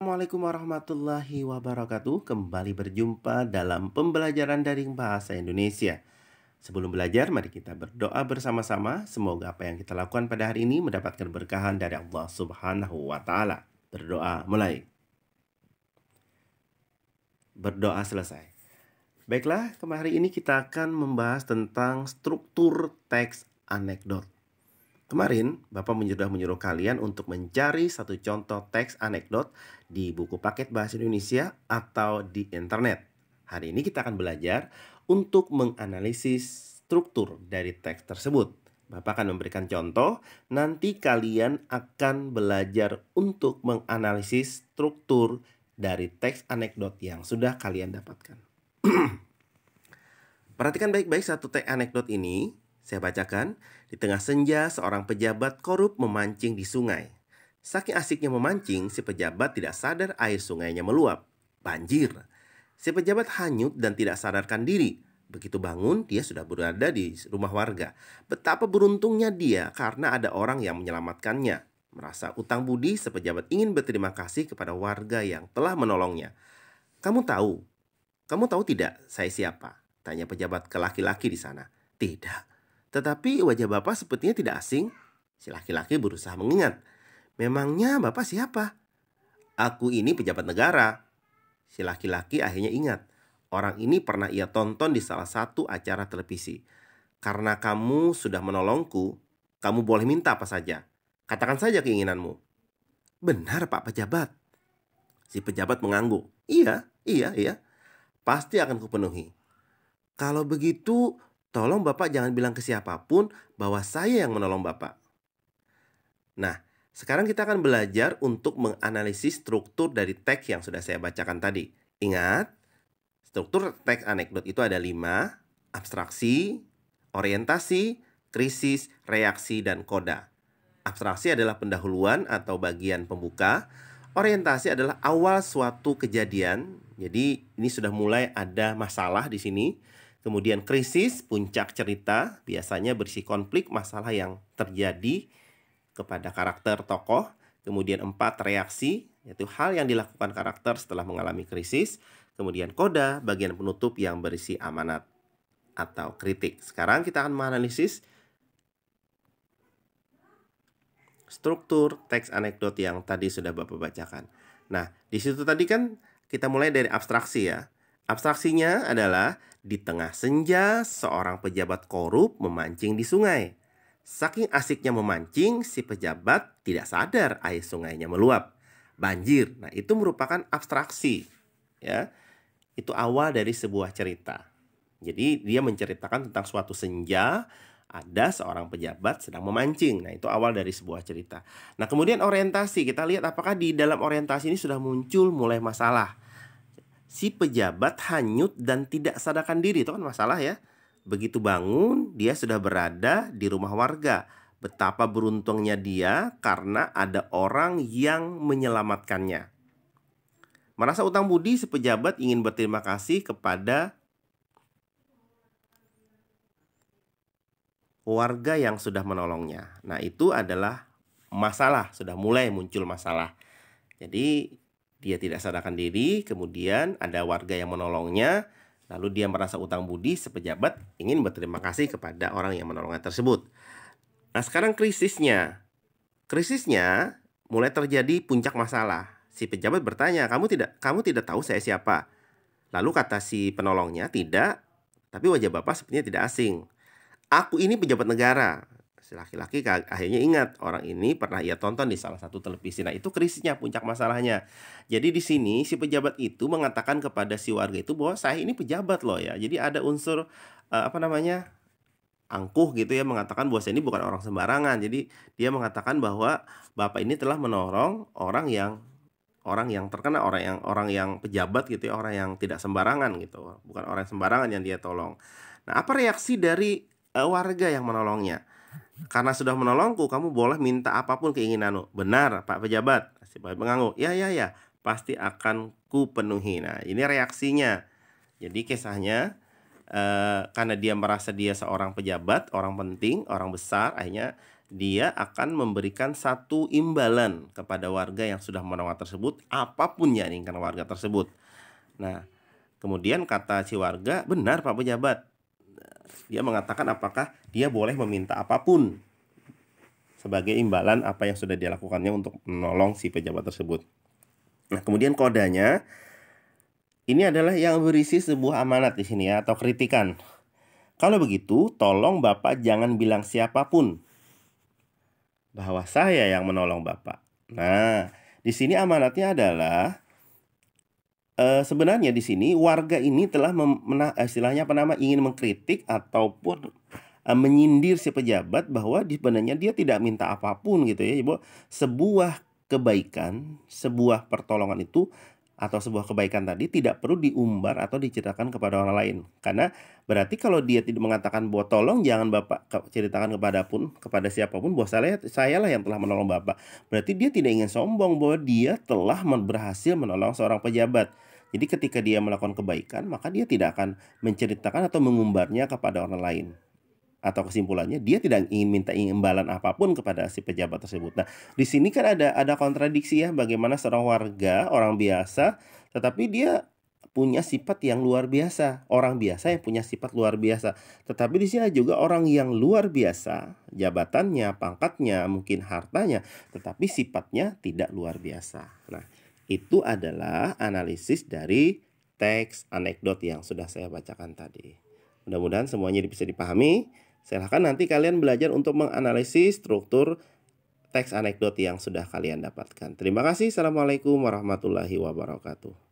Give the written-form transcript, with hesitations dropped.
Assalamualaikum warahmatullahi wabarakatuh. Kembali berjumpa dalam pembelajaran daring bahasa Indonesia. Sebelum belajar, mari kita berdoa bersama-sama. Semoga apa yang kita lakukan pada hari ini mendapatkan berkahan dari Allah Subhanahu wa Ta'ala. Berdoa mulai. Berdoa selesai. Baiklah, kemarin ini kita akan membahas tentang struktur teks anekdot. Kemarin, Bapak sudah menyuruh kalian untuk mencari satu contoh teks anekdot di buku paket bahasa Indonesia atau di internet. Hari ini kita akan belajar untuk menganalisis struktur dari teks tersebut. Bapak akan memberikan contoh, nanti kalian akan belajar untuk menganalisis struktur dari teks anekdot yang sudah kalian dapatkan. Perhatikan baik-baik satu teks anekdot ini. Saya bacakan. Di tengah senja, seorang pejabat korup memancing di sungai. Saking asiknya memancing, si pejabat tidak sadar air sungainya meluap. Banjir. Si pejabat hanyut dan tidak sadarkan diri. Begitu bangun, dia sudah berada di rumah warga. Betapa beruntungnya dia karena ada orang yang menyelamatkannya. Merasa utang budi, si pejabat ingin berterima kasih kepada warga yang telah menolongnya. Kamu tahu tidak saya siapa? Tanya pejabat ke laki-laki di sana. Tidak. Tetapi wajah Bapak sepertinya tidak asing. Si laki-laki berusaha mengingat. Memangnya Bapak siapa? Aku ini pejabat negara. Si laki-laki akhirnya ingat. Orang ini pernah ia tonton di salah satu acara televisi. Karena kamu sudah menolongku, kamu boleh minta apa saja. Katakan saja keinginanmu. Benar Pak pejabat. Si pejabat mengangguk. Iya. Pasti akan kupenuhi. Kalau begitu, tolong Bapak jangan bilang ke siapapun bahwa saya yang menolong Bapak. Nah, sekarang kita akan belajar untuk menganalisis struktur dari teks yang sudah saya bacakan tadi. Ingat, struktur teks anekdot itu ada 5, abstraksi, orientasi, krisis, reaksi, dan koda. Abstraksi adalah pendahuluan atau bagian pembuka. Orientasi adalah awal suatu kejadian. Jadi ini sudah mulai ada masalah di sini. Kemudian krisis, puncak cerita, biasanya berisi konflik masalah yang terjadi kepada karakter tokoh. Kemudian 4, reaksi, yaitu hal yang dilakukan karakter setelah mengalami krisis. Kemudian koda, bagian penutup yang berisi amanat atau kritik. Sekarang kita akan menganalisis struktur teks anekdot yang tadi sudah Bapak bacakan. Nah, di situ tadi kan kita mulai dari abstraksi ya. Abstraksinya adalah di tengah senja seorang pejabat korup memancing di sungai. Saking asiknya memancing, si pejabat tidak sadar air sungainya meluap. Banjir. Nah, itu merupakan abstraksi ya. Itu awal dari sebuah cerita. Jadi dia menceritakan tentang suatu senja, ada seorang pejabat sedang memancing. Nah, itu awal dari sebuah cerita. Nah, kemudian orientasi. Kita lihat apakah di dalam orientasi ini sudah muncul mulai masalah. Si pejabat hanyut dan tidak sadarkan diri. Itu kan masalah ya. Begitu bangun, dia sudah berada di rumah warga. Betapa beruntungnya dia karena ada orang yang menyelamatkannya. Merasa utang budi, si pejabat ingin berterima kasih kepada warga yang sudah menolongnya. Nah, itu adalah masalah, sudah mulai muncul masalah. Jadi dia tidak sadarkan diri, kemudian ada warga yang menolongnya, lalu dia merasa utang budi, si pejabat ingin berterima kasih kepada orang yang menolongnya tersebut. Nah, sekarang krisisnya. Krisisnya mulai terjadi puncak masalah. Si pejabat bertanya, kamu tidak tahu saya siapa? Lalu kata si penolongnya, tidak, tapi wajah Bapak sepertinya tidak asing. Aku ini pejabat negara. Si laki-laki akhirnya ingat orang ini pernah ia tonton di salah satu televisi. Nah, itu krisisnya, puncak masalahnya. Jadi di sini si pejabat itu mengatakan kepada si warga itu bahwa saya ini pejabat loh ya. Jadi ada unsur angkuh gitu ya, mengatakan bahwa saya ini bukan orang sembarangan. Jadi dia mengatakan bahwa Bapak ini telah menolong orang yang terkena, orang yang pejabat gitu ya, orang yang tidak sembarangan gitu. Bukan orang sembarangan yang dia tolong. Nah, apa reaksi dari warga yang menolongnya? Karena sudah menolongku, kamu boleh minta apapun keinginanmu. Benar, Pak pejabat. Si pejabat mengangguk. Ya, pasti akan ku penuhi. Nah, ini reaksinya. Jadi kisahnya karena dia merasa dia seorang pejabat, orang penting, orang besar, akhirnya dia akan memberikan satu imbalan kepada warga yang sudah menolong tersebut, apapun yang diinginkan warga tersebut. Nah, kemudian kata si warga, benar Pak Pejabat. Dia mengatakan apakah dia boleh meminta apapun sebagai imbalan apa yang sudah dia lakukannya untuk menolong si pejabat tersebut. Nah, kemudian kodanya ini adalah yang berisi sebuah amanat di sini ya, atau kritikan. Kalau begitu, tolong Bapak jangan bilang siapapun bahwa saya yang menolong Bapak. Nah, di sini amanatnya adalah sebenarnya di sini warga ini telah istilahnya ingin mengkritik ataupun menyindir si pejabat bahwa sebenarnya dia tidak minta apapun gitu ya. Bahwa sebuah kebaikan, sebuah pertolongan itu atau sebuah kebaikan tadi tidak perlu diumbar atau diceritakan kepada orang lain. Karena berarti kalau dia tidak mengatakan bahwa tolong jangan Bapak ceritakan kepada siapapun bahwa sayalah yang telah menolong Bapak. Berarti dia tidak ingin sombong bahwa dia telah berhasil menolong seorang pejabat. Jadi ketika dia melakukan kebaikan, maka dia tidak akan menceritakan atau mengumbarnya kepada orang lain. Atau kesimpulannya dia tidak ingin minta imbalan apapun kepada si pejabat tersebut. Nah, di sini kan ada kontradiksi ya, bagaimana seorang warga, orang biasa, tetapi dia punya sifat yang luar biasa. Orang biasa yang punya sifat luar biasa. Tetapi di sini juga orang yang luar biasa, jabatannya, pangkatnya, mungkin hartanya, tetapi sifatnya tidak luar biasa. Nah, itu adalah analisis dari teks anekdot yang sudah saya bacakan tadi. Mudah-mudahan semuanya bisa dipahami. Silahkan nanti kalian belajar untuk menganalisis struktur teks anekdot yang sudah kalian dapatkan. Terima kasih. Assalamualaikum warahmatullahi wabarakatuh.